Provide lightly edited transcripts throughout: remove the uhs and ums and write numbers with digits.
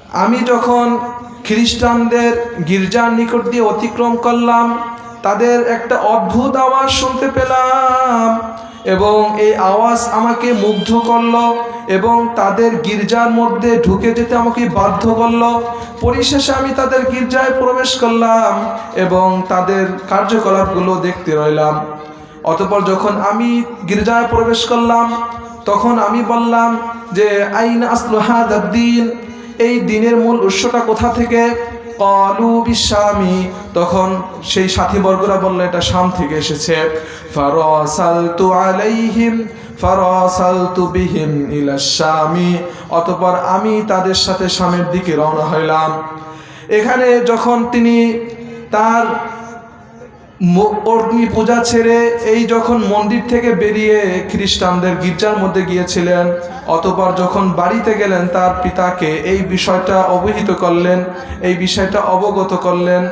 আমি যখন খ্রিস্টানদের গির্জার নিকট দিয়ে অতিক্রম করলাম, তাদের একটা অদ্ভুত আওয়াজ শুনতে পেলাম এবং এই আওয়াজ আমাকে মুগ্ধ করলো এবং তাদের গির্জার মধ্যে ঢুকে যেতে আমাকে বাধ্য করলো। পরিশেষে আমি তাদের গির্জায় প্রবেশ করলাম এবং তাদের কার্যকলাপগুলো দেখতে রইলাম। অতঃপর যখন আমি গির্জায় প্রবেশ করলাম, তখন আমি বললাম যে আইনা আসলু হাদাদ দ্বীন, এই দিনের মূল উৎসটা কোথা থেকে? ক্বালু বিশামি, তখন সেই সাথীবর্গরা বলল এটা শাম থেকে এসেছে। ফারাসালতু আলাইহিম ফারাসালতু বিহিম ইলা শামি, অতঃপর আমি তাদের সাথে শামের দিকে রওনা হইলাম। এখানে যখন তিনি তার অগ্নি পূজা ছেড়ে এই যখন মন্দির থেকে বেরিয়ে খ্রিস্টানদের গির্জার মধ্যে গিয়েছিলেন, অতঃপর যখন বাড়িতে গেলেন তার পিতাকে এই বিষয়টা অবহিত করলেন, এই বিষয়টা অবগত করলেন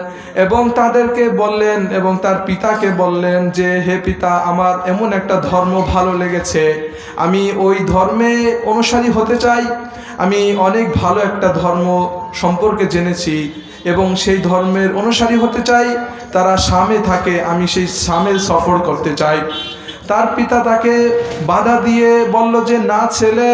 এবং তাদেরকে বললেন এবং তার পিতাকে বললেন যে হে পিতা, আমার এমন একটা ধর্ম ভালো লেগেছে, আমি ওই ধর্মে অনুসারী হতে চাই। আমি অনেক ভালো একটা ধর্ম সম্পর্কে জেনেছি এবং সেই ধর্মের অনুসারী হতে চাই। তারা শামে থাকে, আমি সেই শামে সফর করতে চাই। তার পিতা তাকে বাধা দিয়ে বলল যে না ছেলে,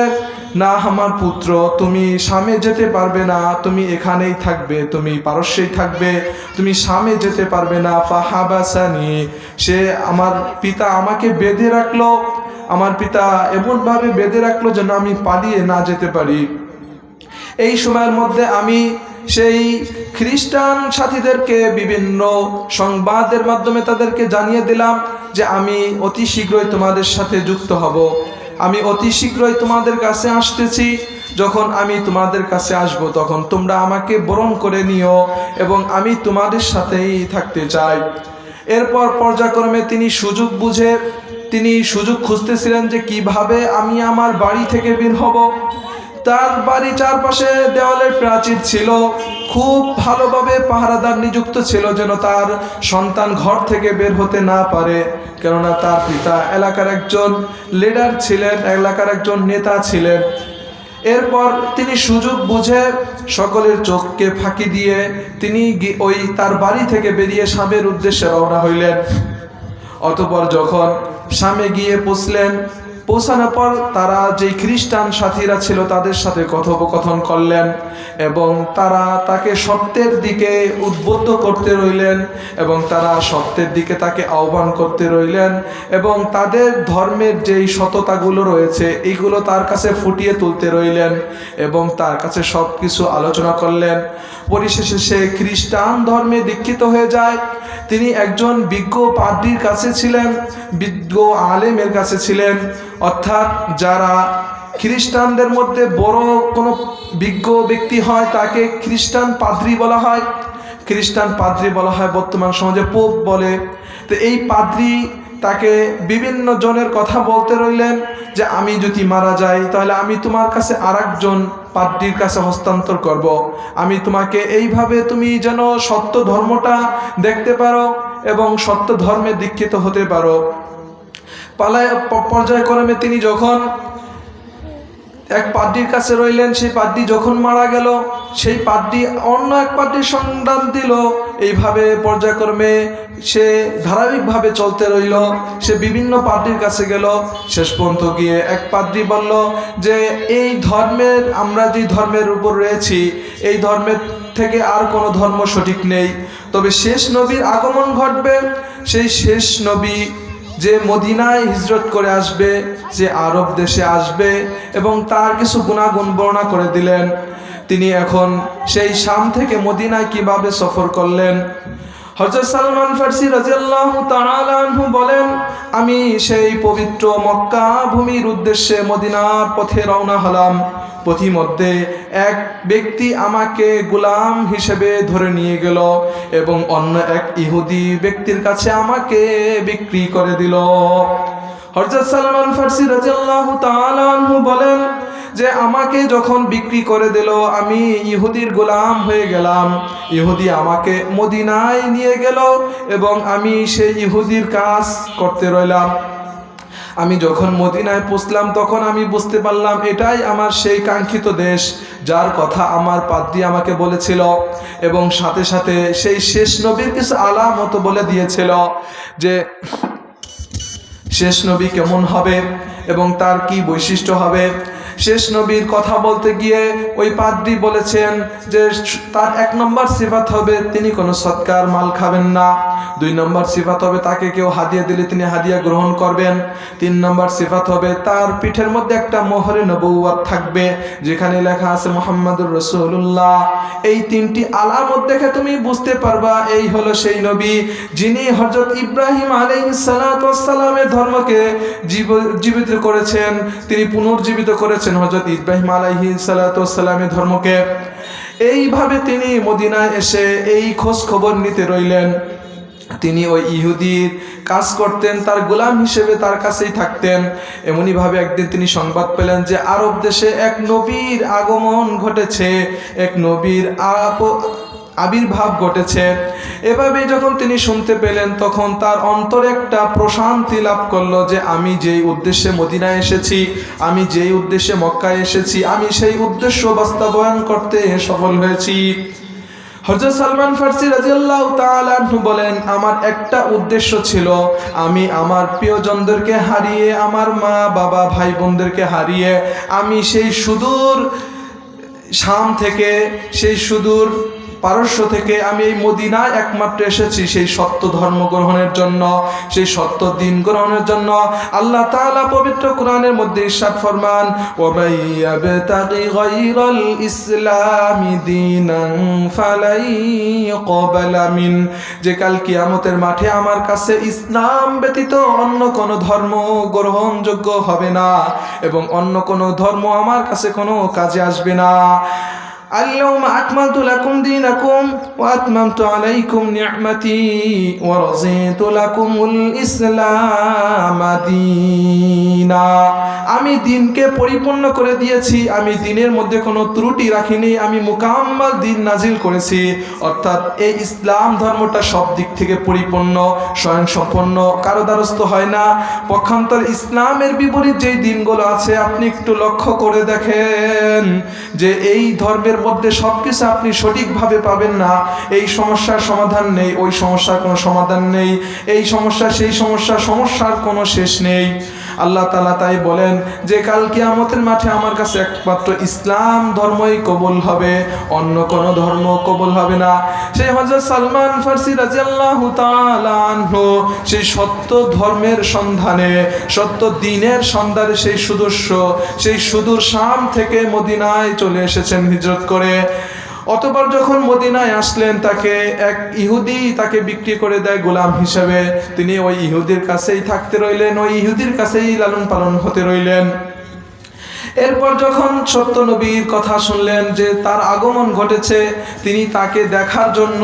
না আমার পুত্র, তুমি শামে যেতে পারবে না, তুমি এখানেই থাকবে, তুমি পারস্যেই থাকবে, তুমি শামে যেতে পারবে না। ফাহাবাসানি, সে আমার পিতা আমাকে বেঁধে রাখলো, আমার পিতা এমনভাবে বেঁধে রাখলো যেন আমি পালিয়ে না যেতে পারি। এই সময়ের মধ্যে আমি সেই খ্রিস্টান সাথীদেরকে বিভিন্ন সংবাদের মাধ্যমে তাদেরকে জানিয়ে দিলাম যে আমি অতি শীঘ্রই তোমাদের সাথে যুক্ত হব, আমি অতি শীঘ্রই তোমাদের কাছে আসতেছি। যখন আমি তোমাদের কাছে আসব তখন তোমরা আমাকে বরণ করে নিও এবং আমি তোমাদের সাথেই থাকতে চাই। এরপর পর্যায়ক্রমে তিনি সুযোগ বুঝে তিনি সুযোগ খুঁজতেছিলেন যে কিভাবে আমি আমার বাড়ি থেকে বের হব। তার বাড়ি চারপাশে দেওয়ালের প্রাচীর ছিল, খুব ভালোভাবে পাহারাদার নিযুক্ত ছিল যেন তার সন্তান ঘর থেকে বের হতে না পারে, কেননা তার পিতা এলাকার একজন লিডার ছিলেন, এলাকার একজন নেতা ছিলেন। এরপর তিনি সুযোগ বুঝে সকলের চোখকে ফাঁকি দিয়ে তিনি ওই তার বাড়ি থেকে বেরিয়ে শামের উদ্দেশ্যে রওনা হইলেন। অতঃপর যখন শামে গিয়ে পৌঁছানোর পর তারা যে খ্রিস্টান সাথীরা ছিল তাদের সাথে কথোপকথন করলেন এবং তারা তাকে সত্যের দিকে উদ্বুদ্ধ করতে রইলেন এবং তারা সত্যের দিকে তাকে আহ্বান করতে রইলেন এবং তাদের ধর্মের যেই সততাগুলো রয়েছে এইগুলো তার কাছে ফুটিয়ে তুলতে রইলেন এবং তার কাছে সব কিছু আলোচনা করলেন। পরিশেষে সে খ্রিস্টান ধর্মে দীক্ষিত হয়ে যায়। তিনি একজন বিজ্ঞ পাদ্রীর কাছে ছিলেন, বিজ্ঞ আলেমের কাছে ছিলেন, অর্থাৎ যারা খ্রিস্টানদের মধ্যে বড় কোনো বিজ্ঞ ব্যক্তি হয় তাকে খ্রিস্টান পাদ্রী বলা হয়। খ্রিস্টান পাদ্রী বলা হয় বর্তমান সমাজে পোপ বলে। তো এই পাদ্রী তাকে বিভিন্ন জনের কথা বলতে রইলেন যে আমি যদি মারা যাই তাহলে আমি তোমার কাছে আরেকজন পাদ্রীর কাছে হস্তান্তর করব, আমি তোমাকে এইভাবে তুমি যেন সত্য ধর্মটা দেখতে পারো এবং সত্য ধর্মে দীক্ষিত হতে পারো। পর্যায়ক্রমে তিনি যখন এক পাদ্রীর কাছে রইলেন, সেই পাদ্রী যখন মারা গেল সেই পাদ্রী অন্য এক পাদ্রীর সন্ধান দিল। এইভাবে পর্যায়ক্রমে সে ধারাবাহিকভাবে চলতে রইল। সে বিভিন্ন পাদ্রীর কাছে গেল, শেষ পর্যন্ত গিয়ে এক পাদ্রী বলল যে এই ধর্মের, আমরা যে ধর্মের উপর রয়েছি এই ধর্মের থেকে আর কোনো ধর্ম সঠিক নেই, তবে শেষ নবীর আগমন ঘটবে, সেই শেষ নবী যে মদিনায় হিজরত করে আসবে, যে আরব দেশে আসবে এবং তার কিছু গুণাগুণ বর্ণনা করে দিলেন। তিনি এখন সেই শাম থেকে মদিনায় কিভাবে সফর করলেন। হযরত সালমান ফারসি রাদিয়াল্লাহু তাআলা আনহু বলেন, আমি সেই পবিত্র মক্কা ভূমির উদ্দেশ্যে মদিনার পথে রওনা হলাম। পথিমধ্যে এক ব্যক্তি আমাকে গোলাম হিসেবে ধরে নিয়ে গেল এবং অন্য এক ইহুদি ব্যক্তির কাছে আমাকে বিক্রি করে দিল। হযরত সালমান ফারসি রাদিয়াল্লাহু তাআলা আনহু বলেন যে আমাকে যখন বিক্রি করে দিল আমি ইহুদির গোলাম হয়ে গেলাম। ইহুদি আমাকে মদিনায় নিয়ে গেল এবং আমি সেই ইহুদির কাজ করতে রইলাম। আমি যখন মদিনায় পৌঁছলাম তখন আমি বুঝতে পারলাম এটাই আমার সেই কাঙ্ক্ষিত দেশ, যার কথা আমার পাদ্রী আমাকে বলেছিল, এবং সাথে সাথে সেই শেষ নবীর কিছু আলামত বলে দিয়েছিল যে শেষ নবী কেমন হবে এবং তার কি বৈশিষ্ট্য হবে। শেষ নবীর কথা বলতে গিয়ে ওই পাদ্রী বলেছেন যে তার 1 নম্বর সিফাত হবে তিনি কোনো সৎকার মাল খাবেন না। 2 নম্বর সিফাত হবে তাকে কেউ হাদিয়া দিলে তিনি হাদিয়া গ্রহণ করবেন। 3 নম্বর সিফাত হবে তার পিঠের মধ্যে একটা মোহরে নবুয়ত থাকবে যেখানে লেখা আছে মুহাম্মাদুর রাসূলুল্লাহ। এই 3টি আলামত দেখে তুমি বুঝতে পারবা এই হলো সেই নবী যিনি হযরত ইব্রাহিম আলাইহিস সালাতু ওয়াস সালামের ধর্মকে জীবিত করেছেন, তিনি পুনর্জীবিত করেছেন হযরত ইব্রাহিম আলাইহিস সালাতু ওয়াস সালামের ধর্মকে। এইভাবে তিনি মদিনায় এসে এই খোঁজ খবর নিতে রইলেন। তিনি ওই ইহুদির কাজ করতেন, তার গোলাম হিসেবে তার কাছেই থাকতেন। এমনিভাবে একদিন তিনি সংবাদ পেলেন যে আরব দেশে এক নবীর আগমন ঘটেছে, এক নবীর আবির্ভাব ঘটেছে। এভাবে যখন তিনি শুনতে পেলেন তখন তার অন্তরে একটা প্রশান্তি লাভ করলো যে আমি যেই উদ্দেশ্যে মদিনায় এসেছি, আমি যেই উদ্দেশ্যে মক্কায় এসেছি, আমি সেই উদ্দেশ্য বাস্তবায়ন করতে সফল হয়েছি। হযরত সালমান ফারসি রাদিয়াল্লাহু তাআলা আনহু বলেন, আমার একটা উদ্দেশ্য ছিল, আমি আমার প্রিয়জনদেরকে হারিয়ে, আমার মা বাবা ভাই বোনদেরকে হারিয়ে আমি সেই সুদূর শাম থেকে, সেই সুদূর পারস্য থেকে আমি এই মদিনায় একমাত্র এসেছি সেই সত্য ধর্ম গ্রহণের জন্য, সেই সত্য দিন গ্রহণের জন্য। আল্লাহ তাআলা পবিত্র কোরআনের মধ্যে ইরশাদ ফরমান, ওয়া মাইয়াবতাগি গায়রাল ইসলামি দীনান ফালাই ইউকবালা মিন, যে কাল কিয়ামতের মাঠে আমার কাছে ইসলাম ব্যতীত অন্য কোনো ধর্ম গ্রহণযোগ্য হবে না এবং অন্য কোনো ধর্ম আমার কাছে কোনো কাজে আসবে না। اليوم أكملت لكم دينكم وأتممت عليكم نعمتي ورضيت لكم الإسلام دينا। আমি দিনকে পরিপূর্ণ করে দিয়েছি, আমি দিনের মধ্যে কোনো ত্রুটি রাখিনি, আমি মুকাম্মাল দিন নাজিল করেছি। অর্থাৎ এই ইসলাম ধর্মটা সব দিক থেকে পরিপূর্ণ, স্বয়ংসম্পন্ন, কারো দ্বারস্থ হয় না। পক্ষান্তর ইসলামের বিপরীত যেই দিনগুলো আছে আপনি একটু লক্ষ্য করে দেখেন যে এই ধর্মের মধ্যে সবকিছু আপনি সঠিকভাবে পাবেন না। এই সমস্যার সমাধান নেই, ওই সমস্যার কোনো সমাধান নেই, এই সমস্যা সেই সমস্যা, সমস্যার কোনো শেষ নেই। আল্লাহ তাআলা তাই বলেন যে কাল কিয়ামতের মাঠে আমার কাছে একমাত্র ইসলাম ধর্মই কবুল হবে, অন্য কোনো ধর্ম কবুল হবে না। সেই হযরত সালমান ফারসি রাদিয়াল্লাহু তাআলা আনহু সেই সত্য ধর্মের সন্ধানে, সত্য দ্বীনের সন্ধানে সেই সুদূর শাম থেকে মদিনায় চলে এসেছেন হিজরত করে। অতঃপর যখন মদিনায় আসলেন তাকে এক ইহুদি তাকে বিক্রি করে দেয় গোলাম হিসেবে। তিনি ওই ইহুদির কাছেই থাকতে রইলেন, ওই ইহুদির কাছেই লালন পালন হতে রইলেন। এরপর যখন সত্য নবীর কথা শুনলেন যে তার আগমন ঘটেছে, তিনি তাকে দেখার জন্য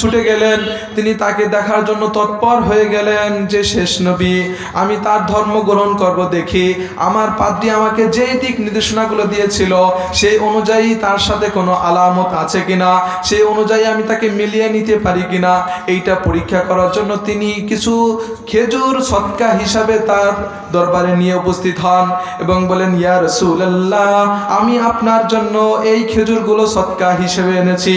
ছুটে গেলেন। তিনি তাকে দেখার জন্য তৎপর হয়ে গেলেন যে শেষ নবী, আমি তার ধর্ম গ্রহণ করব, দেখি আমার পাদ্রী আমাকে যেই দিক নির্দেশনাগুলো দিয়েছিল সেই অনুযায়ী তার সাথে কোনো আলামত আছে কিনা, সেই অনুযায়ী আমি তাকে মিলিয়ে নিতে পারি কিনা, এইটা পরীক্ষা করার জন্য তিনি কিছু খেজুর সদকা হিসাবে তার দরবারে নিয়ে উপস্থিত হন এবং বলেন, ইয়া রাসূলুল্লাহ, আমি আপনার জন্য এই খেজুরগুলো সদকা হিসেবে এনেছি।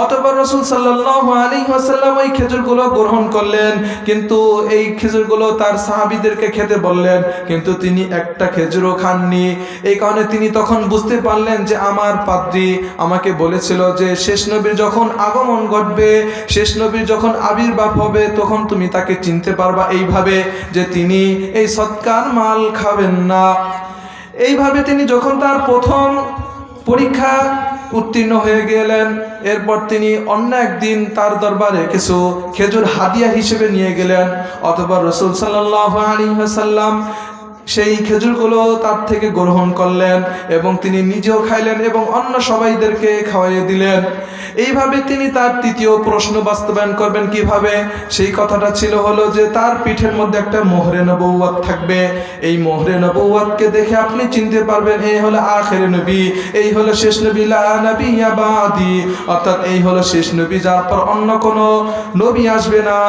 অতঃপর রাসূল সাল্লাল্লাহু আলাইহি ওয়াসাল্লাম ওই খেজুরগুলো গ্রহণ করলেন, কিন্তু এই খেজুরগুলো তার সাহাবীদেরকে খেতে বললেন, কিন্তু তিনি একটা খেজুরও খাননি। এই কারণে তিনি তখন বুঝতে পারলেন যে আমার পাদ্রী আমাকে বলেছিল যে শেষ নবীর যখন আগমন ঘটবে, শেষ নবীর যখন আবির্ভাব হবে তখন তুমি তাকে চিনতে পারবা এইভাবে যে তিনি এই সদকার মাল খাবেন না। এইভাবে তিনি যখন তার প্রথম পরীক্ষা উত্তীর্ণ হয়ে গেলেন, এরপর তিনি অন্য একদিন তার দরবারে কিছু খেজুর হাদিয়া হিসেবে নিয়ে গেলেন। অতঃপর রাসূল সাল্লাল্লাহু আলাইহি ওয়াসাল্লাম সেই খেজুরগুলো তার থেকে গ্রহণ করলেন এবং তিনি নিজেও খাইলেন এবং অন্য সবাইদেরকে খাওয়াইয়ে দিলেন। এইভাবে তিনি তার তৃতীয় প্রশ্ন বাস্তবায়ন করবেন কিভাবে, সেই কথাটা ছিল হলো যে তার পিঠের মধ্যে একটা মোহরে নবুয়ত থাকবে। এই মোহরে নবুয়তকে দেখে আপনি চিনতে পারবেন এই হলো আখির নবী, এই হলো শেষ নবী, লা নাবিয়্যা বাদি, অর্থাৎ এই হলো শেষ নবী, যার পর অন্য কোনো নবী আসবে না।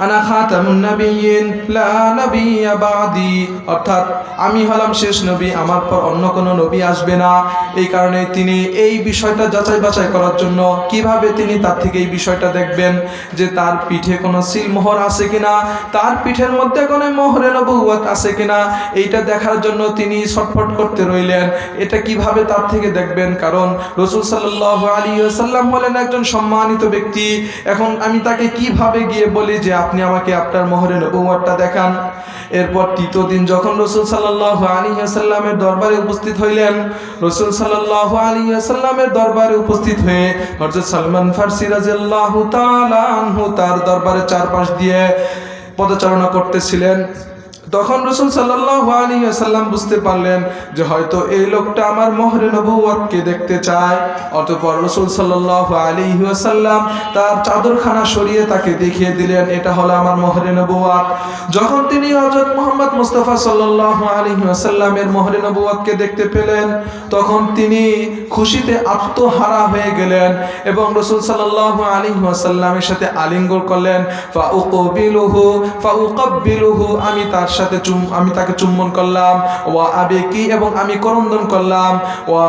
আনা খাতামুন নাবিয়্যিন লা নাবিয়্যা বা'দি, অর্থাৎ আমি হলাম শেষ নবী, আমার পর অন্য কোনো নবী আসবে না। এই কারণে তিনি এই বিষয়টা যাচাই বাছাই করার জন্য, কিভাবে তিনি তার থেকে এই বিষয়টা দেখবেন যে তার পিঠে কোনো সিলমোহর আছে কিনা, তার পিঠের মধ্যে কোনো মোহরে নবুয়ত আছে কিনা, এইটা দেখার জন্য তিনি ছটফট করতে রইলেন। এটা কিভাবে তার থেকে দেখবেন? কারণ রাসূল সাল্লাল্লাহু আলাইহি ওয়াসাল্লাম হলেন একজন সম্মানিত ব্যক্তি। এখন আমি তাকে কিভাবে গিয়ে বলি যে আপনি আমাকে আপনার মোহরে নবুয়তটা দেখান? এরপর তৃতীয় দিন যখন রাসূল সাল্লাল্লাহু আলাইহি ওয়াসাল্লামের দরবারে উপস্থিত হইলেন, রাসূল সাল্লাল্লাহু আলাইহি ওয়াসাল্লামের দরবারে উপস্থিত হয়ে হযরত সালমান ফারসি রাদিয়াল্লাহু তাআলা আনহু তার দরবারে চারপাশ দিয়ে পদচারণা করতেছিলেন। তখন রাসূল সাল্লাল্লাহু আলাইহি ওয়াসাল্লাম বুঝতে পারলেন যে হয়তো এই লোকটা আমার মোহরে নবুয়তকে দেখতে চায়। অতঃপর রাসূল সাল্লাল্লাহু আলাইহি ওয়াসাল্লাম তার চাদরখানা সরিয়ে তাকে দেখিয়ে দিলেন, এটা হলো আমার মোহরে নবুয়ত। যখন তিনি হযরত মুহাম্মদ মুস্তাফা সাল্লাল্লাহু আলাইহি ওয়াসাল্লামের মোহরে নবুয়তকে দেখতে পেলেন, তখন তিনি খুশিতে আত্মহারা হয়ে গেলেন এবং রাসূল সাল্লাল্লাহু আলাইহি ওয়াসাল্লামের সাথে আলিঙ্গন করলেন। ফাউকাব্বিলুহু, আমি তাকে চুম্বন করলাম। ওয়া আবেকি, এবং আমি করন্দন করলাম। ওয়া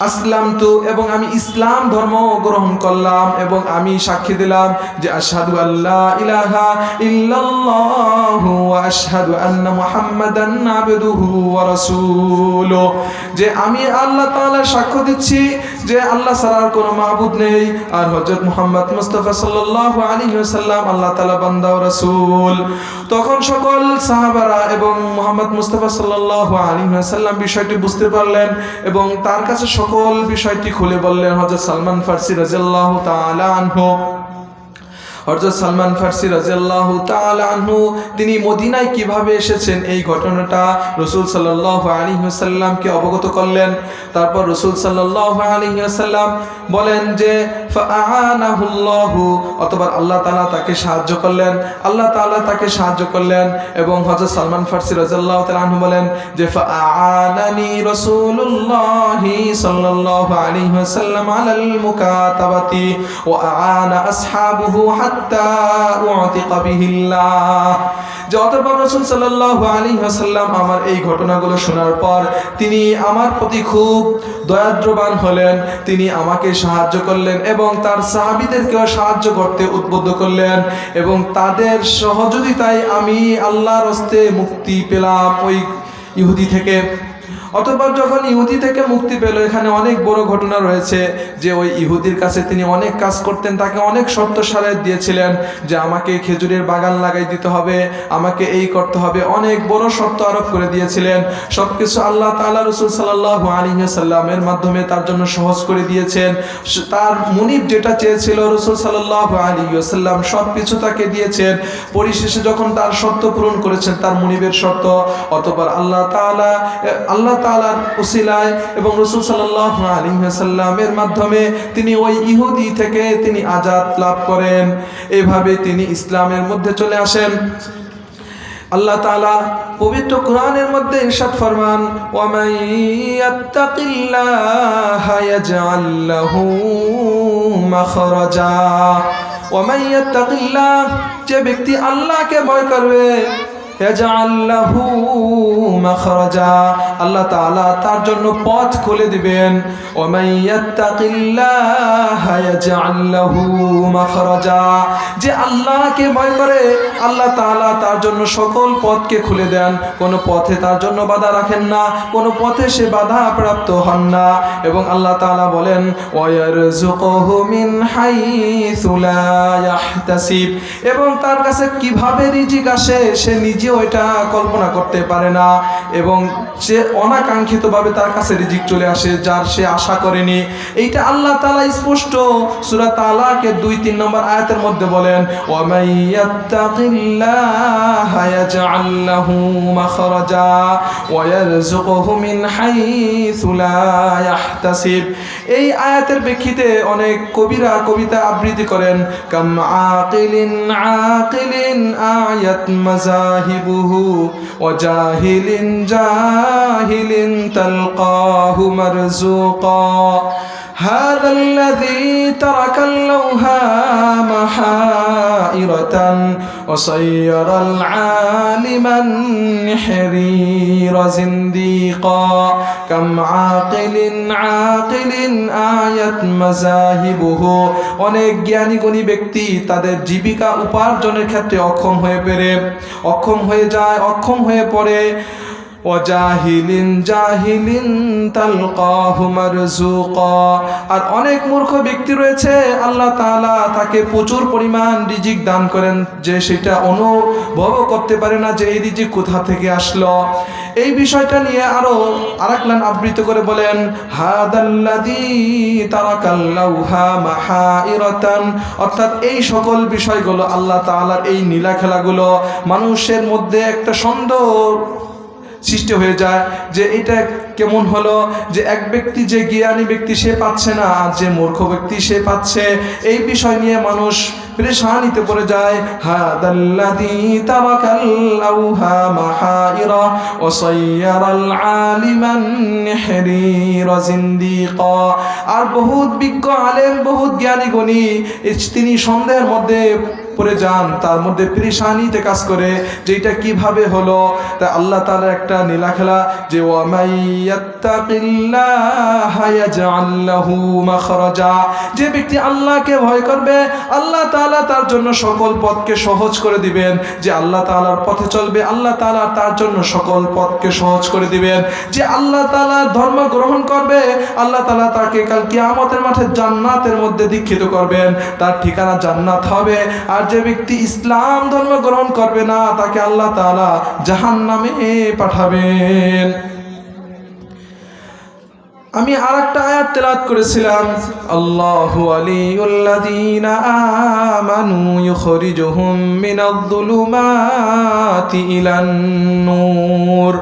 আসলামতু, এবং আমি ইসলাম ধর্ম গ্রহণ করলাম এবং আমি সাক্ষী দিলাম যে আশহাদু আল্লা ইলাহা ইল্লাল্লাহু ওয়া আশহাদু আন্না মুহাম্মাদান আবদুহু ওয়া রাসূলুহু, যে আমি আল্লাহ তাআলার সাক্ষ্য দিচ্ছি যে আল্লাহ ছাড়া আর কোনো মাবুদ নেই, আর হযরত মুহাম্মদ মুস্তাফা সাল্লাল্লাহু আলাইহি ওয়াসাল্লাম আল্লাহ তাআলা বান্দা ও রাসূল। তখন সকল সাহাবারা এবং মুহাম্মদ মুস্তাফা সাল্লাল্লাহু আলাইহি ওয়াসাল্লাম বিষয়টি বুঝতে পারলেন এবং তার কাছে সকল বিষয়টি খুলে বললেন হযরত সালমান ফারসি রাদিয়াল্লাহু তাআলা আনহু। হযরত সালমান ফারসি রাদিয়াল্লাহু তাআলা আনহু তিনি মদিনায় কিভাবে এসেছেন এই ঘটনাটা রাসূল সাল্লাল্লাহু আলাইহি ওয়াসাল্লামকে অবগত করলেন। তারপর রাসূল সাল্লাল্লাহু আলাইহি ওয়াসাল্লাম বলেন যে ফাআনাহুল্লাহু, অতঃপর আল্লাহ তাআলা তাকে সাহায্য করলেন, আল্লাহ তাআলা তাকে সাহায্য করলেন। এবং হযরত সালমান ফারসি রাদিয়াল্লাহু তাআলা আনহু বলেন যে ফাআনানি রাসূলুল্লাহি সাল্লাল্লাহু আলাইহি ওয়াসাল্লাম আলাল মুকাতাবাতি ওয়া আ'আনা আসহাবুহু হাত্তা উ'তিকা বিহিল্লাহ, যে অতঃপর রাসূল সাল্লাল্লাহু আলাইহি ওয়াসাল্লাম আমার এই ঘটনাগুলো শোনার পর তিনি আমার প্রতি খুব দয়াদ্রবান হলেন, তিনি আমাকে সাহায্য করলেন এবং তার সাহাবীদেরকেও সাহায্য করতে উদ্বুদ্ধ করলেন এবং তাদের সহযোগিতায় আমি আল্লাহর হস্তে মুক্তি পেলাম ওই ইহুদি থেকে। অতঃপর যখন ইহুদি থেকে মুক্তি পেল, এখানে অনেক বড় ঘটনা রয়েছে যে ওই ইহুদির কাছে তিনি অনেক কাজ করতেন, তাকে অনেক শর্ত সারাই দিয়েছিলেন যে আমাকে খেজুরের বাগান লাগাই দিতে হবে, আমাকে এই করতে হবে, অনেক বড় শর্ত আরোপ করে দিয়েছিলেন। সবকিছু আল্লাহ তাআলা রাসূল সাল্লাল্লাহু আলাইহি ওয়াসাল্লামের মাধ্যমে তার জন্য সহজ করে দিয়েছেন। তার মুনিব যেটা চেয়েছিল রাসূল সাল্লাল্লাহু আলাইহি ওয়াসাল্লাম সবকিছু তাকে দিয়েছেন। পরিশেষে যখন তার শর্ত পূরণ করেছেন, তার মুনিবের শর্ত, অতঃপর আল্লাহ তাআলার উসিলায় এবং রাসূল সাল্লাল্লাহু আলাইহি ওয়াসাল্লামের মাধ্যমে তিনি ওই ইহুদি থেকে তিনি আজাদ লাভ করেন। এভাবে তিনি ইসলামের মধ্যে চলে আসেন। আল্লাহ তাআলা পবিত্র কোরআনের মধ্যে ইরশাদ ফরমান, ওয়া মান ইয়াত্তাকিল্লাহা ইয়াজআল লাহু মাখরাজা, ওয়া মান ইয়াত্তাকিল্লাহ, যে ব্যক্তি আল্লাহকে ভয় করবে, ইয়াজআল লাহু মাখরাজা, আল্লাহ তাআলা তার জন্য পথ খুলে দিবেন। ওয়া মান ইয়াত্তাকিল্লাহা ইয়াজআল লাহু মাখরাজা, যে আল্লাহকে ভয় করে আল্লাহ তাআলা তার জন্য সকল পথকে খুলে দেন, কোনো পথে তার জন্য বাধা রাখেন না, কোনো পথে সে বাধা প্রাপ্ত হন না। এবং আল্লাহ তাআলা বলেন ওয়া ইয়ারযুকুহু মিন হাইসু লা ইয়াহতাসিব, এবং তার কাছে কিভাবে রিজিক আসে সে নিজে ওইটা কল্পনা করতে পারে না এবং সে অনাকাঙ্ক্ষিতভাবে তার কাছে রিজিক চলে আসে যার সে আশা করেনি। এইটা আল্লাহ তাআলা স্পষ্ট সূরা তালাকের 2-3 নম্বর আয়াতের মধ্যে বলেন, ওয়া মান ইয়াত্তাকিল্লাহা ইয়াজআল লাহু মাখরাজা ওয়া ইয়ারযুকুহু মিন হাইসু লা ইয়াহতাসিব। এই আয়াতের প্রেক্ষিতে অনেক কবিরা কবিতা আবৃত্তি করেন, কাম আকিলিন আয়াত মাযাহিবুহু ওয়া জাহিলিন তালকাহু মারযুকা هذا الذي ترك اللوح محائرة وصير العالم النحرير زنديقا كم عاقل آيت مذاهبه। অনেক জ্ঞানী গুণী ব্যক্তি তাদের জীবিকা উপার্জনের ক্ষেত্রে অক্ষম হয়ে পড়ে। জাহিলিন তালকাহু মারজুকা। আর অনেক মূর্খ ব্যক্তি রয়েছে, আল্লাহ তাআলা তাকে প্রচুর পরিমাণ রিজিক দান করেন, যে সেটা অনুভব করতে পারে না যে এই রিজিক কোথা থেকে আসলো। এই বিষয়টা নিয়ে আরেক লাইন আবৃত করে বলেন, হাদাল্লাযী তারাকাল লাউহা মাহাইরাতান। অর্থাৎ এই সকল বিষয়গুলো, আল্লাহ তাআলার এই নীলা খেলাগুলো মানুষের মধ্যে একটা সন্দেহ সৃষ্টি হয়ে যায় যে এটা কেমন হলো, যে এক ব্যক্তি, যে জ্ঞানী ব্যক্তি সে পাচ্ছে না, আর যে মূর্খ ব্যক্তি সে পাচ্ছে। এই বিষয় নিয়ে মানুষ পেরেশানিতে পড়ে যায়। হাদাল্লাযী তারাকাল লাউহা মাহাইরা ওয়া সায়্যারাল আলিমান নিহরিরা জিন্দিকা। আর বহুত বিজ্ঞ আলেম, বহুত জ্ঞানী গুণী, তিনি সন্দেহের মধ্যে পড়ে যান, তার মধ্যে পেরেশানিতে কাজ করে যে এটা কিভাবে হলো। তাই আল্লাহ তাআলা একটা নীলা খেলা, যে ওয়া মাইয়াত্তাকিল্লাহা ইয়াজআল লাহু মাখরাজা। যে ব্যক্তি আল্লাহকে ভয় করবে, আল্লাহ তাআলা তার জন্য সকল পথকে সহজ করে দিবেন। যে আল্লাহ তাআলার পথে চলবে, আল্লাহ তাআলা তার জন্য সকল পথকে সহজ করে দিবেন। যে আল্লাহ তাআলার ধর্ম গ্রহণ করবে, আল্লাহ তাআলা তাকে কাল কিয়ামতের মাঠে জান্নাতের মধ্যে দীক্ষিত করবেন, তার ঠিকানা জান্নাত হবে। আর যে ব্যক্তি ইসলাম ধর্ম গ্রহণ করবে না, তাকে আল্লাহ তাআলা জাহান্নামে পাঠাবেন। আমি আরেকটা আয়াত তেলাওয়াত করেছিলাম, আল্লাহু ওয়ালিয়ুল্লাযীনা আমানু ইউখরিজুহুম মিনায-যুলুমাতি ইলান নূর।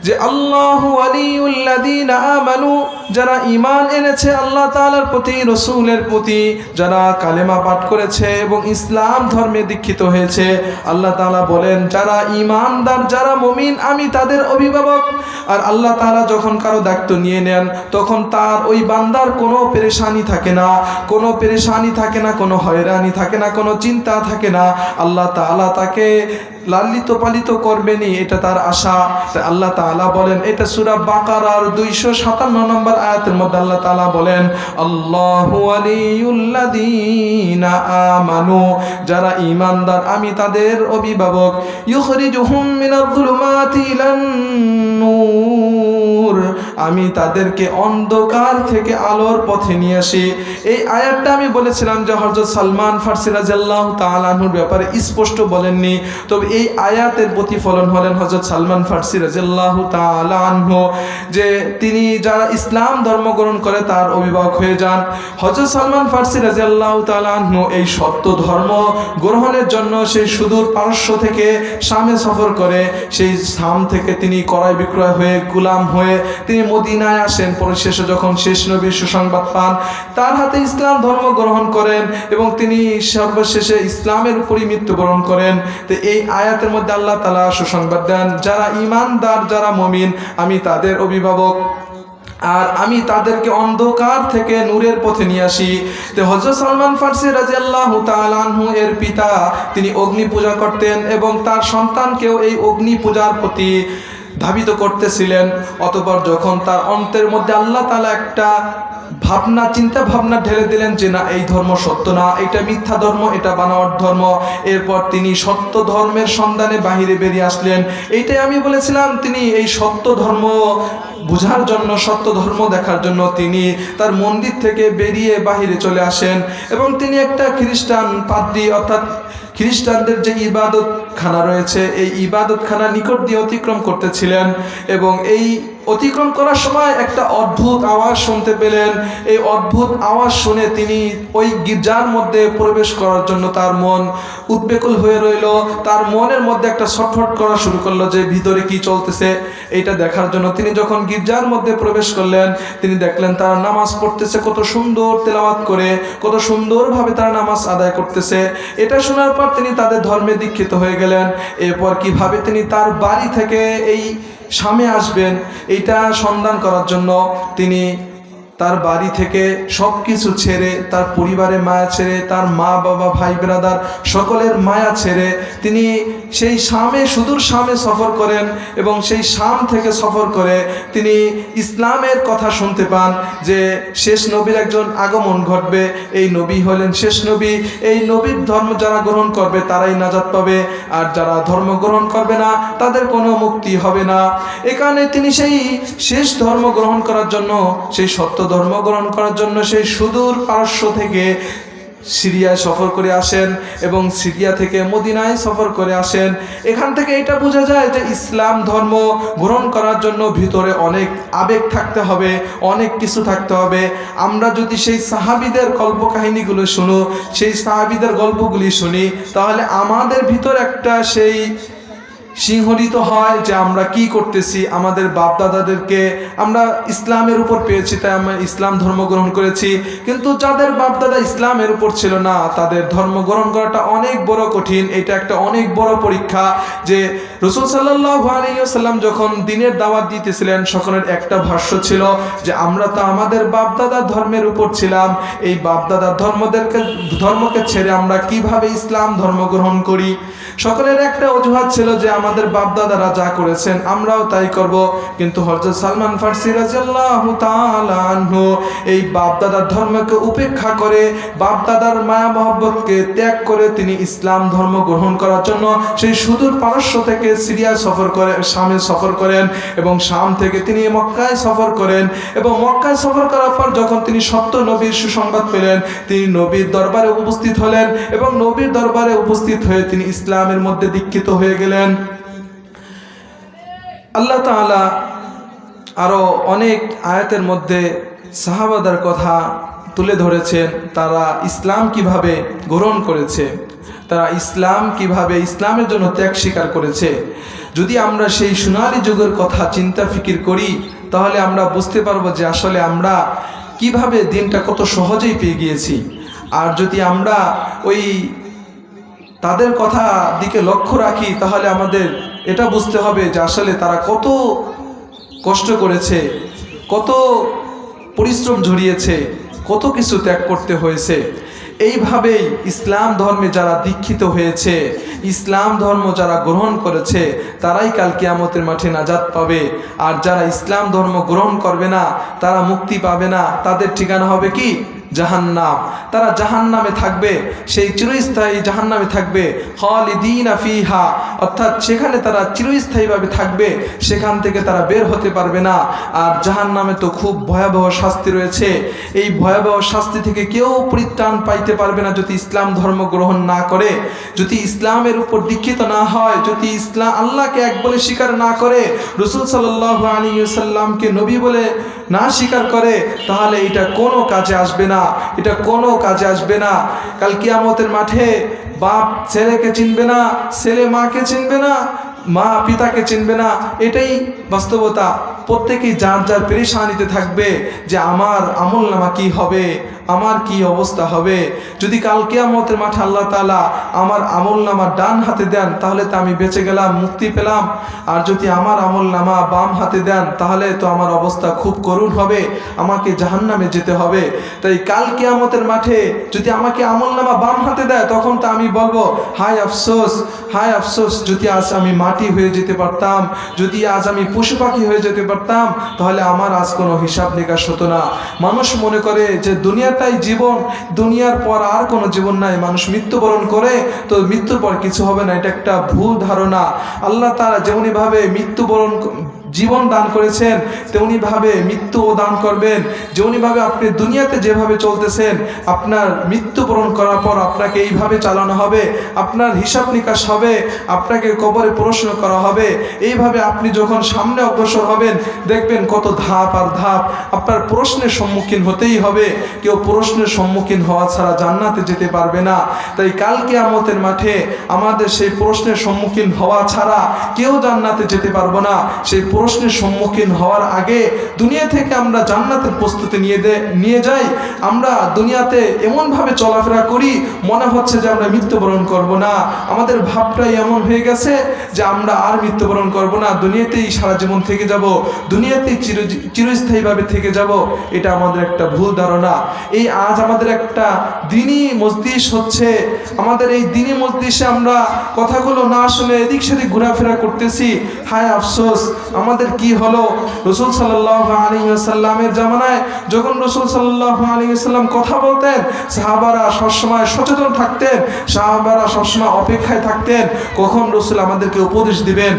যে আল্লাহু ওয়ালিয়ুল্লাযীনা আমানু, যারা ঈমান এনেছে আল্লাহ তাআলার প্রতি, রাসূলের প্রতি, যারা কালেমা পাঠ করেছে এবং ইসলাম ধর্মে দীক্ষিত হয়েছে, আল্লাহ তাআলা বলেন যারা ঈমানদার, যারা মুমিন, আমি তাদের অভিভাবক। আর আল্লাহ তাআলা যখন কারো দায়িত্ব নিয়ে নেন, তখন তার ওই বান্দার কোনো পেরেশানি থাকে না, কোনো হয়রানি থাকে না, কোনো চিন্তা থাকে না। আল্লাহ তাআলা তাকে লালিত পালিত করবেনই, এটা তার আশা। আল্লাহ তাআলা বলেন, এটা সূরা বাকারার 257 নম্বর আয়াতের মধ্যে আল্লাহ তাআলা বলেন, আল্লাহু ওয়ালিয়ুল্লাযীনা আমানু, যারা ঈমানদার আমি তাদের অভিভাবক। ইউখরিজুহুম মিনায-যুলুমাতি ইলান নূর, আমি তাদেরকে অন্ধকার থেকে আলোর পথে নিয়ে আসি। এই আয়াতটা আমি বলেছিলাম যে হযরত সালমান ফারসি রাদিয়াল্লাহু তাআলা আনহুর ব্যাপারে স্পষ্ট বলেননি, তবে এই আয়াতের প্রতিফলন হলেন হযরত সালমান ফারসি রাদিয়াল্লাহু তাআলা আনহু, যে তিনি যারা ইসলাম ধর্ম গ্রহণ করে তার অভিভাবক হয়ে যান। হযরত সালমান ফারসি রাদিয়াল্লাহু তাআলা আনহু এই সত্য ধর্ম গ্রহণের জন্য সেই সুদূর পারস্য থেকে শামে সফর করে, সেই শাম থেকে তিনি ক্রয় বিক্রয় হয়ে, গোলাম হয়ে তিনি মদিনায় আসেন। পরিশেষে যখন শেষ নবীর সুসংবাদ পান, তার হাতে ইসলাম ধর্ম গ্রহণ করেন এবং তিনি সর্বশেষে ইসলামের উপরই মৃত্যুবরণ করেন। তো এই আয়াতের মধ্যে আল্লাহ তাআলা সুসংবাদ দেন, যারা ঈমানদার, যারা মুমিন, আমি তাদের অভিভাবক, আর আমি তাদেরকে অন্ধকার থেকে নূরের পথে নিয়ে আসি। তো হযরত সালমান ফারসি রাদিয়াল্লাহু তাআলা আনহু এর পিতা, তিনি অগ্নি পূজা করতেন এবং তার সন্তানকেও এই অগ্নি পূজার প্রতি ধাবিত করতেছিলেন। অতঃপর যখন তার অন্তরের মধ্যে আল্লাহ তাআলা একটা চিন্তা ভাবনা ঢেলে দিলেন যে না, এই ধর্ম সত্য না, এটা মিথ্যা ধর্ম, এটা বানোয়াট ধর্ম, এরপর তিনি সত্য ধর্মের সন্ধানে বাহিরে বেরিয়ে আসলেন। এইটাই আমি বলেছিলাম, তিনি এই সত্য ধর্ম বুঝার জন্য, সত্য ধর্ম দেখার জন্য তিনি তার মন্দির থেকে বেরিয়ে বাহিরে চলে আসেন এবং তিনি একটা খ্রিস্টান পাদ্রী, অর্থাৎ খ্রিস্টানদের যে ইবাদতখানা রয়েছে, এই ইবাদতখানা নিকট দিয়ে অতিক্রম করতেছিলেন এবং এই অতিক্রম করার সময় একটা অদ্ভুত আওয়াজ শুনতে পেলেন। এই অদ্ভুত আওয়াজ শুনে তিনি ওই গির্জার মধ্যে প্রবেশ করার জন্য তার মন উদ্বেকুল হয়ে রইল। তার মনের মধ্যে একটা ছটফট করা শুরু করলো যে ভিতরে কি চলতেছে, এইটা দেখার জন্য তিনি যখন গির্জার মধ্যে প্রবেশ করলেন, তিনি দেখলেন তারা নামাজ পড়তেছে, কত সুন্দর তেলাওয়াত করে, কত সুন্দরভাবে তারা নামাজ আদায় করতেছে। এটা শোনার পর তিনি তাদের ধর্মে দীক্ষিত হয়ে গেলেন। এরপর কিভাবে তিনি তার বাড়ি থেকে এই শামে আসবেন, এইটা সন্ধান করার জন্য তিনি তার বাড়ি থেকে সব কিছু ছেড়ে, তার পরিবারের মায়া ছেড়ে, তার মা বাবা ভাই ব্রাদার সকলের মায়া ছেড়ে তিনি সেই শামে, সুদূর শামে সফর করেন এবং সেই শাম থেকে সফর করে তিনি ইসলামের কথা শুনতে পান যে শেষ নবীর একজন আগমন ঘটবে, এই নবী হলেন শেষ নবী, এই নবীর ধর্ম যারা গ্রহণ করবে তারাই নাজাত পাবে, আর যারা ধর্ম গ্রহণ করবে না তাদের কোনো মুক্তি হবে না। এখানে তিনি সেই শেষ ধর্ম গ্রহণ করার জন্য, সেই সত্য ধর্ম গ্রহণ করার জন্য সেই সুদূর পারস্য থেকে সিরিয়ায় সফর করে আসেন এবং সিরিয়া থেকে মদিনায় সফর করে আসেন। এখান থেকে এটা বোঝা যায় যে ইসলাম ধর্ম গ্রহণ করার জন্য ভিতরে অনেক আবেগ থাকতে হবে, অনেক কিছু থাকতে হবে। আমরা যদি সেই সাহাবীদের গল্প কাহিনীগুলো শুনো, সেই সাহাবীদের গল্পগুলি শুনি, তাহলে আমাদের ভিতর একটা সেই সিংহরিত হয় যে আমরা কি করতেছি, আমাদের বাপদাদাদেরকে আমরা ইসলামের উপর পেয়েছি তাই আমরা ইসলাম ধর্ম গ্রহণ করেছি, কিন্তু যাদের বাপদাদা ইসলামের উপর ছিল না তাদের ধর্ম গ্রহণ করাটা অনেক বড় কঠিন। এটা একটা অনেক বড় পরীক্ষা যে রাসূল সাল্লাল্লাহু আলাইহি ওয়াসাল্লাম যখন দ্বীনের দাওয়াত দিতেছিলেন সকলের একটা ভাষ্য ছিল যে আমরা তো আমাদের বাপদাদার ধর্মের উপর ছিলাম, এই বাপদাদার ধর্মকে ছেড়ে আমরা কিভাবে ইসলাম ধর্ম গ্রহণ করি। সকলের একটা অজুহাত ছিল যে আমাদের বাপদাদারা যা করেছেন আমরাও তাই করব, কিন্তু হযরত সালমান ফারসি রাদিয়াল্লাহু তাআলা আনহু এই বাপদাদার ধর্মকে উপেক্ষা করে, বাপদাদার মায়া মহব্বতকে ত্যাগ করে তিনি ইসলাম ধর্ম গ্রহণ করার জন্য সেই সুদূর পারস্য থেকে সিরিয়া সফর করে, শামে সফর করেন এবং শাম থেকে তিনি মক্কায় সফর করেন এবং মক্কায় সফর করার পর যখন তিনি সত্য নবীর সুসংবাদ পেলেন তিনি নবীর দরবারে উপস্থিত হলেন এবং নবীর দরবারে উপস্থিত হয়ে তিনি ইসলামের মধ্যে দীক্ষিত হয়ে গেলেন। আল্লাহ তাআলা আরো অনেক আয়াতের মধ্যে সাহাবাদের কথা তুলে ধরেছেন, তারা ইসলাম কিভাবে গ্রহণ করেছে, তারা ইসলাম কিভাবে ইসলামের জন্য ত্যাগ স্বীকার করেছে। যদি আমরা সেই সোনালী যুগের কথা চিন্তা ফিকির করি তাহলে আমরা বুঝতে পারবো যে আসলে আমরা কিভাবে দিনটা কত সহজেই পেয়ে গিয়েছি। আর যদি আমরা ওই তাদের কথা দিকে লক্ষ্য রাখি তাহলে আমাদের এটা বুঝতে হবে যে আসলে তারা কত কষ্ট করেছে, কত পরিশ্রম ঝরিয়েছে, কত কিছু ত্যাগ করতে হয়েছে। এইভাবেই ইসলাম ধর্মে যারা দীক্ষিত হয়েছে, ইসলাম ধর্ম যারা গ্রহণ করেছে তারাই কাল কিয়ামতের মাঠে নাজাত পাবে। আর যারা ইসলাম ধর্ম গ্রহণ করবে না তারা মুক্তি পাবে না, তাদের ঠিকানা হবে কি? জাহান্নাম। তারা জাহান্নামে থাকবে, সেই চিরস্থায়ী জাহান্নামে থাকবে, খালিদিনা ফিহা, অর্থাৎ সেখানে তারা চিরস্থায়ীভাবে থাকবে, সেখান থেকে তারা বের হতে পারবে না। আর জাহান্নামে তো খুব ভয়াবহ শাস্তি রয়েছে, এই ভয়াবহ শাস্তি থেকে কেউ পরিত্রাণ পাইতে পারবে না যদি ইসলাম ধর্ম গ্রহণ না করে, যদি ইসলামের উপর দীক্ষিত না হয়, যদি ইসলাম আল্লাহকে এক বলে স্বীকার না করে, রাসূল সাল্লাল্লাহু আলাইহি ওয়াসাল্লামকে নবী বলে না স্বীকার করে, তাহলে এটা কোনো কাজে আসবে না, এটা কোনো কাজে আসবে না। কাল কিয়ামতের মাঠে বাপ ছেলেকে চিনবে না, ছেলে মাকে চিনবে না, মা পিতাকে চিনবে না। এটাই বাস্তবতা। প্রত্যেকেই যার যার পেরেশানিতে থাকবে যে আমার আমলনামা কি হবে, আমার কি অবস্থা হবে। যদি কাল কিয়ামতের মাঠে আল্লাহ তাআলা আমার আমলনামা ডান হাতে দেন তাহলে তো আমি বেঁচে গেলাম, মুক্তি পেলাম। আর যদি আমার আমলনামা বাম হাতে দেন তাহলে তো আমার অবস্থা খুব করুণ হবে, আমাকে জাহান্নামে যেতে হবে। তাই কাল কিয়ামতের মাঠে যদি আমাকে আমলনামা বাম হাতে দেয় তখন তো আমি বলবো হায় আফসোস, হায় আফসোস, যদি আজ আমি মাটি হয়ে যেতে পারতাম, যদি আজ আমি পশু পাখি হয়ে যেতে পারতাম, তাহলে আমার আজ কোনো হিসাব নিকাশ হতো না। মানুষ মনে করে যে দুনিয়াটাই জীবন, দুনিয়ার পর আর কোনো জীবন নাই, মানুষ মৃত্যুবরণ করে তো মৃত্যুর পর কিছু হবে না, এটা একটা ভুল ধারণা। আল্লাহ তাআলা যেমনিভাবে জীবন দান করেছেন তেমনিভাবে মৃত্যুও দান করবেন। যেমনিভাবে আপনি দুনিয়াতে যেভাবে চলতেছেন আপনার মৃত্যুবরণ করার পর আপনাকে এইভাবে চালানো হবে, আপনার হিসাব নিকাশ হবে, আপনাকে কবরে প্রশ্ন করা হবে। এইভাবে আপনি যখন সামনে অগ্রসর হবেন দেখবেন কত ধাপ আর ধাপ, আপনার প্রশ্নের সম্মুখীন হতেই হবে। কেউ প্রশ্নের সম্মুখীন হওয়া ছাড়া জান্নাতে যেতে পারবে না। তাই কাল কিয়ামতের মাঠে আমাদের সেই প্রশ্নের সম্মুখীন হওয়া ছাড়া কেউ জান্নাতে যেতে পারবো না। সেই প্রশ্নের সম্মুখীন হওয়ার আগে দুনিয়া থেকে আমরা জান্নাতের প্রস্তুতি নিয়ে যাই। আমরা দুনিয়াতে এমনভাবে চলাফেরা করি মনে হচ্ছে যে আমরা মৃত্যুবরণ করব না। আমাদের ভাবটাই এমন হয়ে গেছে যে আমরা আর মৃত্যুবরণ করব না, দুনিয়াতেই সারা জীবন থেকে যাব, দুনিয়াতেই চিরস্থায়ীভাবে থেকে যাব। এটা আমাদের একটা ভুল ধারণা। এই আজ আমাদের একটা দ্বীনি মজলিস হচ্ছে, আমাদের এই দ্বীনি মজলিসে আমরা কথাগুলো না শুনে এদিক সেদিক ঘোরাফেরা করতেছি। হায় আফসোস, আমাদের কি হলো? রাসূল সাল্লাল্লাহু আলাইহি ওয়াসাল্লামের জামানায় যখন রাসূল সাল্লাল্লাহু আলাইহি ওয়াসাল্লাম কথা বলতেন, সাহাবারা সবসময় সচেতন থাকতেন, সাহাবারা সবসময় অপেক্ষায় থাকতেন কখন রাসূল আমাদেরকে উপদেশ দিবেন।